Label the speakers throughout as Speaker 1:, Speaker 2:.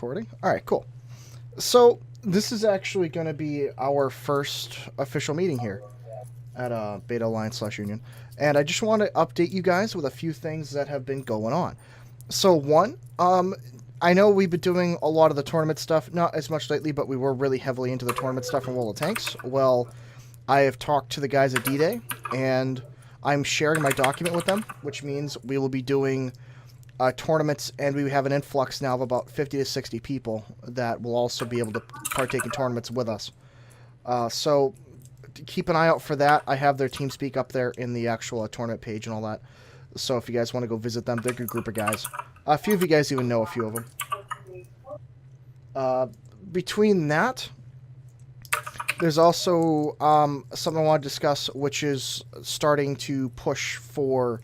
Speaker 1: Recording. All right, cool. So this is actually going to be our first official meeting here at Beta Alliance/Union, and I just want to update you guys with a few things that have been going on. So one, I know we've been doing a lot of the tournament stuff, not as much lately, but we were really heavily into the tournament stuff in World of Tanks. Well, I have talked to the guys at D-Day, and I'm sharing my document with them, which means we will be doing tournaments, and we have an influx now of about 50 to 60 people that will also be able to partake in tournaments with us. So keep an eye out for that. I have their TeamSpeak up there in the actual tournament page and all that. So if you guys want to go visit them, they're a good group of guys. A few of you guys even know a few of them. Between that, there's also something I want to discuss, which is starting to push for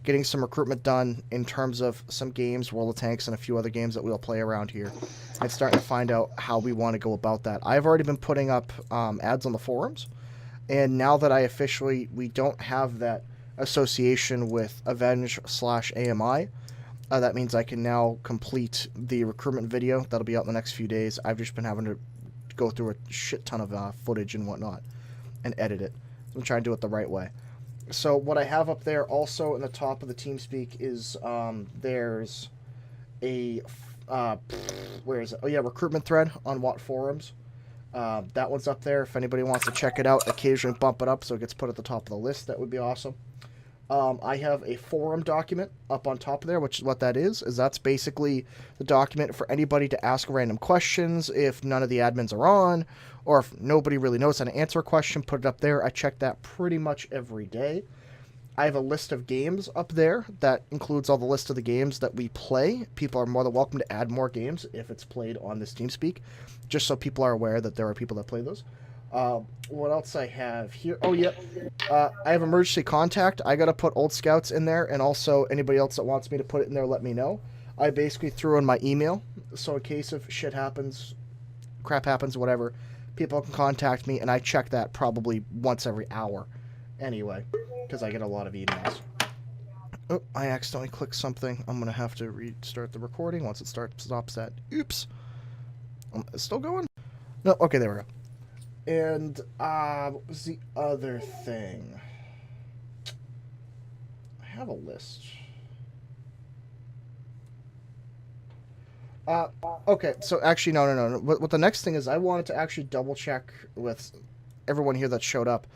Speaker 1: getting some recruitment done in terms of some games, World of Tanks, and a few other games that we'll play around here, and starting to find out how we want to go about that. I've already been putting up ads on the forums, and now that we don't have that association with Avenge/AMI, that means I can now complete the recruitment video that'll be out in the next few days. I've just been having to go through a shit ton of footage and whatnot and edit it. I'm trying to do it the right way. So what I have up there also in the top of the TeamSpeak is there's a where is it? Oh yeah, recruitment thread on Watt forums. That one's up there. If anybody wants to check it out, occasionally bump it up so it gets put at the top of the list. That would be awesome. I have a forum document up on top of there, which is what that is that's basically the document for anybody to ask random questions if none of the admins are on, or if nobody really knows how to answer a question, put it up there. I check that pretty much every day. I have a list of games up there that includes all the list of the games that we play. People are more than welcome to add more games if it's played on this TeamSpeak, just so people are aware that there are people that play those. What else I have here? Oh, yeah. I have emergency contact. I got to put Old Scouts in there, and also anybody else that wants me to put it in there, let me know. I basically threw in my email, so in case if shit happens, crap happens, whatever, people can contact me, and I check that probably once every hour anyway, because I get a lot of emails. Oh, I accidentally clicked something. I'm going to have to restart the recording once it stops that. Oops. It's still going? No, okay, there we go. And, what was the other thing? I have a list. Okay, so actually, no. What the next thing is, I wanted to actually double check with everyone here that showed up.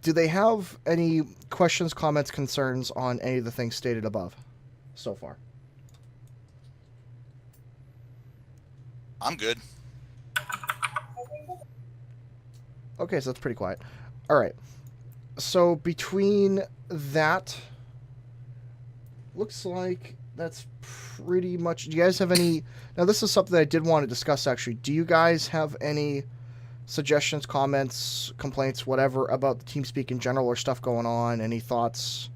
Speaker 1: Do they have any questions, comments, concerns on any of the things stated above so far?
Speaker 2: I'm good.
Speaker 1: Okay, so that's pretty quiet. All right. So between that, looks like that's pretty much... Do you guys have any... Now, this is something that I did want to discuss, actually. Do you guys have any suggestions, comments, complaints, whatever, about the TeamSpeak in general or stuff going on? Any thoughts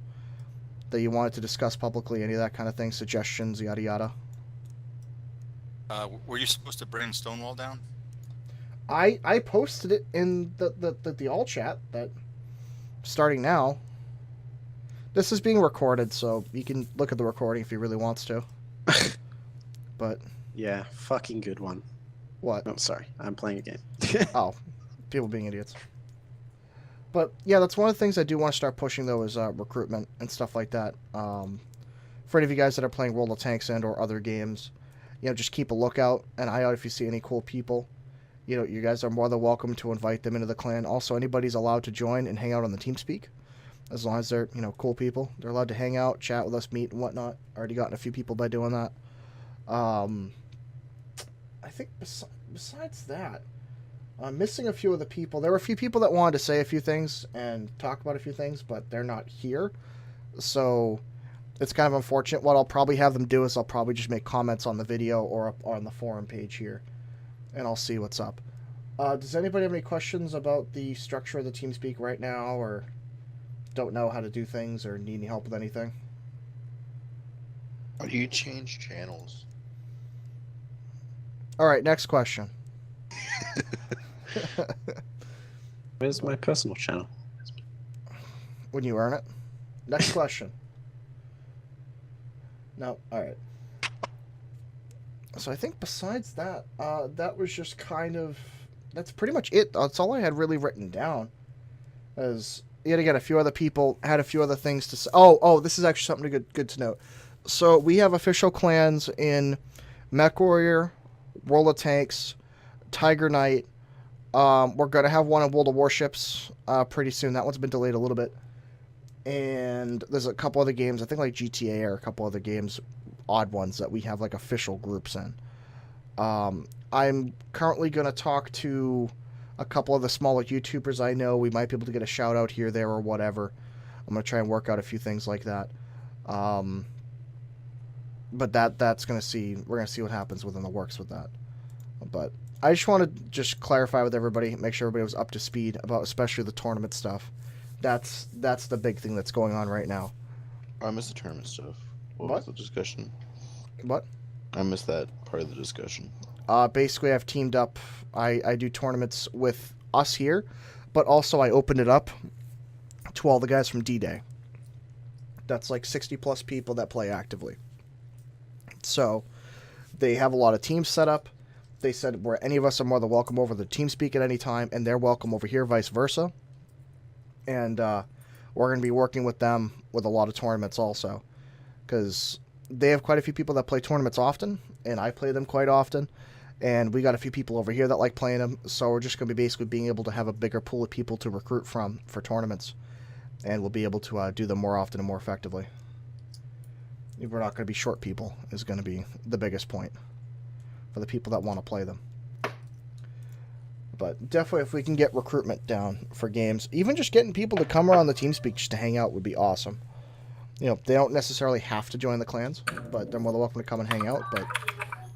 Speaker 1: that you wanted to discuss publicly? Any of that kind of thing? Suggestions, yada yada?
Speaker 2: Were you supposed to bring Stonewall down?
Speaker 1: I posted it in the all chat that starting now. This is being recorded, so you can look at the recording if he really wants to. But
Speaker 3: yeah, fucking good one.
Speaker 1: What?
Speaker 3: Oh, sorry, I'm playing a game.
Speaker 1: Oh, people being idiots. But yeah, that's one of the things I do want to start pushing though is recruitment and stuff like that. For any of you guys that are playing World of Tanks and or other games, just keep a lookout, an eye out if you see any cool people. You guys are more than welcome to invite them into the clan. Also, anybody's allowed to join and hang out on the TeamSpeak. As long as they're, cool people. They're allowed to hang out, chat with us, meet, and whatnot. Already gotten a few people by doing that. I think besides that, I'm missing a few of the people. There were a few people that wanted to say a few things and talk about a few things, but they're not here. So it's kind of unfortunate. What I'll probably have them do is I'll probably just make comments on the video or up on the forum page here. And I'll see what's up. Does anybody have any questions about the structure of the TeamSpeak right now, or don't know how to do things, or need any help with anything?
Speaker 4: How do you change channels?
Speaker 1: Alright, next question.
Speaker 3: Where's my personal channel?
Speaker 1: When you earn it. Next question. No, alright. So I think besides that, that was just kind of that's pretty much it. That's all I had really written down. As yet again, a few other people had a few other things to say. Oh, this is actually something good to note. So we have official clans in Mech Warrior, World of Tanks, Tiger Knight. We're gonna have one in World of Warships pretty soon. That one's been delayed a little bit. And there's a couple other games. I think like GTA or a couple other games, odd ones that we have like official groups in. I'm currently gonna talk to a couple of the smaller YouTubers I know. We might be able to get a shout out here, there, or whatever. I'm gonna try and work out a few things like that. But that's gonna see. We're gonna see what happens within the works with that. But I just want to just clarify with everybody, make sure everybody was up to speed about especially the tournament stuff. That's the big thing that's going on right now.
Speaker 4: I missed the tournament stuff. What
Speaker 1: What?
Speaker 4: was the discussion?
Speaker 1: What?
Speaker 4: I missed that part of the discussion.
Speaker 1: Basically, I've teamed up. I do tournaments with us here, but also I opened it up to all the guys from D-Day. That's like 60 plus people that play actively. So they have a lot of teams set up. They said where any of us are more than welcome over the TeamSpeak at any time, and they're welcome over here, vice versa. And we're going to be working with them with a lot of tournaments also, because they have quite a few people that play tournaments often, and I play them quite often. And we got a few people over here that like playing them, so we're just going to be basically being able to have a bigger pool of people to recruit from for tournaments. And we'll be able to do them more often and more effectively. We're not going to be short people is going to be the biggest point for the people that want to play them. But definitely if we can get recruitment down for games, even just getting people to come around the TeamSpeak just to hang out would be awesome. You know, they don't necessarily have to join the clans, but they're more than welcome to come and hang out. But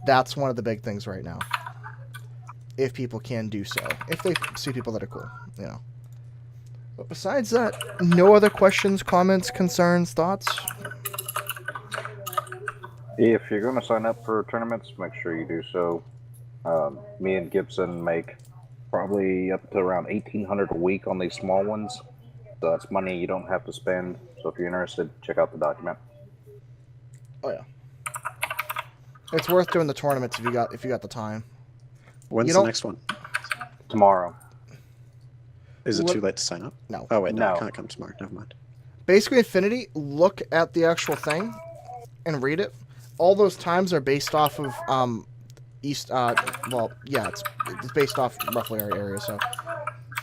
Speaker 1: that's one of the big things right now. If people can do so. If they see people that are cool, you know. But besides that, no other questions, comments, concerns, thoughts?
Speaker 5: If you're going to sign up for tournaments, make sure you do so. Me and Gibson make probably up to around $1,800 a week on these small ones. So that's money you don't have to spend. So if you're interested, check out the document.
Speaker 1: Oh yeah. It's worth doing the tournaments if you got the time.
Speaker 3: When's
Speaker 1: You
Speaker 3: the
Speaker 1: don't-
Speaker 3: next one?
Speaker 5: Tomorrow.
Speaker 3: Is it
Speaker 1: What-
Speaker 3: too late to sign up?
Speaker 1: No.
Speaker 3: Oh, wait, no,
Speaker 5: No.
Speaker 3: I can't come tomorrow. Never mind.
Speaker 1: Basically, Infinity, look at the actual thing and read it. All those times are based off of East. Well, yeah, it's based off roughly our area, so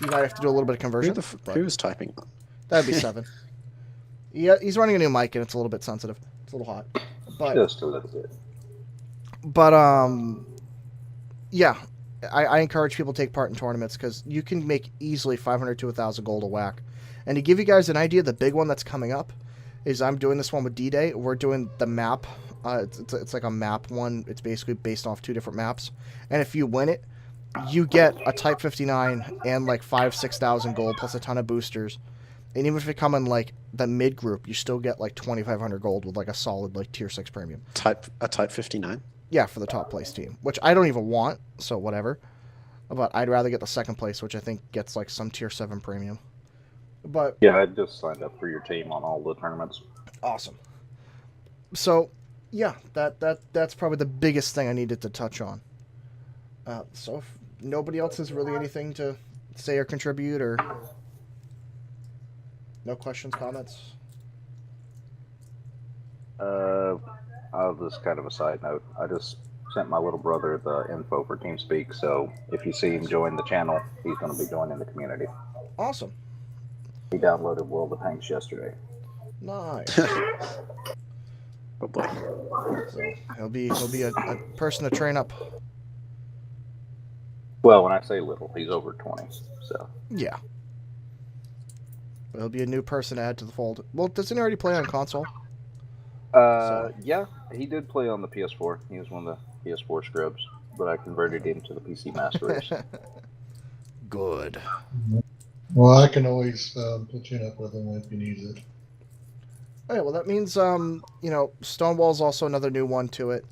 Speaker 1: you might have to do a little bit of conversion. but
Speaker 3: Who was typing?
Speaker 1: that'd be 7. Yeah, he's running a new mic and it's a little bit sensitive. It's a little hot, but
Speaker 5: Just a little bit.
Speaker 1: yeah, I encourage people to take part in tournaments because you can make easily 500 to 1,000 gold a whack. And to give you guys an idea, the big one that's coming up is I'm doing this one with D-Day. We're doing the map. It's like a map one. It's basically based off 2 different maps. And if you win it, you get a Type 59 and like 5,000-6,000 gold plus a ton of boosters. And even if you come in like the mid group, you still get like 2,500 gold with like a solid like tier 6 premium.
Speaker 3: Type 59?
Speaker 1: Yeah, for the top place team, which I don't even want, so whatever. But I'd rather get the second place, which I think gets like some tier 7 premium. But
Speaker 5: Yeah, I just signed up for your team on all the tournaments.
Speaker 1: awesome. So, yeah, that's probably the biggest thing I needed to touch on. So if nobody else has really anything to say or contribute, or no questions, comments.
Speaker 5: Just kind of a side note. I just sent my little brother the info for TeamSpeak, so if you see him join the channel, he's going to be joining the community.
Speaker 1: Awesome.
Speaker 5: He downloaded World of Tanks yesterday.
Speaker 1: Nice.
Speaker 3: Oh boy.
Speaker 1: So he'll be a person to train up.
Speaker 5: Well, when I say little, he's over 20, so.
Speaker 1: Yeah. He'll be a new person to add to the fold. Well, doesn't he already play on console?
Speaker 5: Yeah, he did play on the PS4. He was one of the PS4 scrubs, but I converted him to the PC Master Race.
Speaker 1: Good.
Speaker 6: Well, I can always put you up with him if you need it.
Speaker 1: Oh, yeah, well, that means, Stonewall's also another new one to it.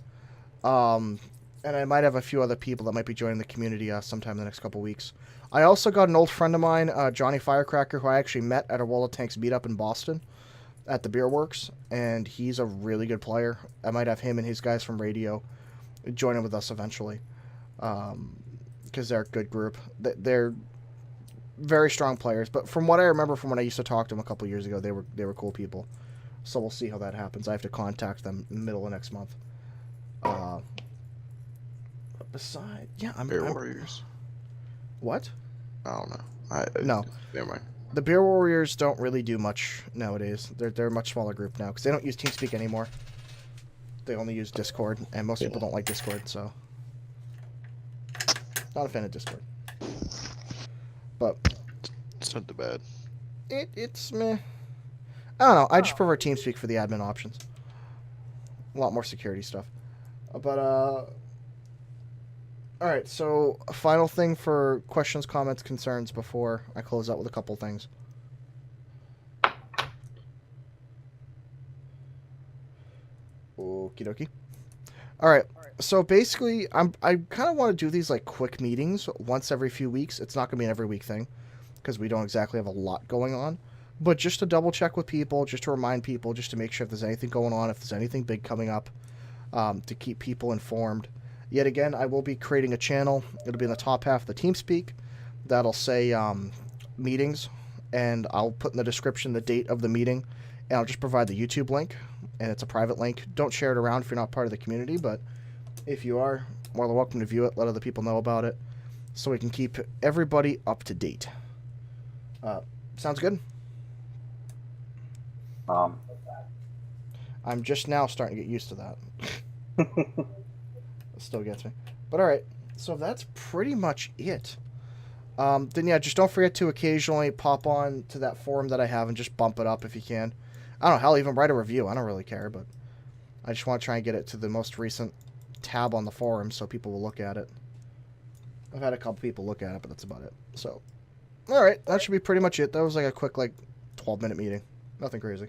Speaker 1: And I might have a few other people that might be joining the community sometime in the next couple weeks. I also got an old friend of mine, Johnny Firecracker, who I actually met at a World of Tanks meetup in Boston at the Beer Works, and he's a really good player. I might have him and his guys from radio join in with us eventually, because they're a good group. They're very strong players. But from what I remember from when I used to talk to them a couple years ago, they were cool people. So we'll see how that happens. I have to contact them in the middle of next month. Besides, yeah,
Speaker 4: Bear
Speaker 1: I'm
Speaker 4: Warriors.
Speaker 1: what?
Speaker 4: I don't know.
Speaker 1: No.
Speaker 4: Never mind.
Speaker 1: The Beer Warriors don't really do much nowadays. They're a much smaller group now because they don't use TeamSpeak anymore. They only use Discord, and most people don't like Discord, so not a fan of Discord. But
Speaker 4: It's not too bad.
Speaker 1: it's meh. I don't know. I just prefer TeamSpeak for the admin options. A lot more security stuff. But all right. So a final thing for questions, comments, concerns before I close out with a couple things. Okie dokie. All right. So basically, I kind of want to do these like quick meetings once every few weeks. It's not going to be an every week thing because we don't exactly have a lot going on. But just to double check with people, just to remind people, just to make sure if there's anything going on, if there's anything big coming up, to keep people informed. Yet again, I will be creating a channel. It'll be in the top half of the TeamSpeak. That'll say meetings, and I'll put in the description the date of the meeting, and I'll just provide the YouTube link, and it's a private link. Don't share it around if you're not part of the community, but if you are, more than welcome to view it. Let other people know about it, so we can keep everybody up to date. Sounds good? I'm just now starting to get used to that. It still gets me. But alright, so that's pretty much it. Then yeah, just don't forget to occasionally pop on to that forum that I have and just bump it up if you can. I don't know, hell, even write a review. I don't really care, but I just want to try and get it to the most recent tab on the forum so people will look at it. I've had a couple people look at it, but that's about it. So, alright, that should be pretty much it. That was like a quick, 12-minute meeting. Nothing crazy.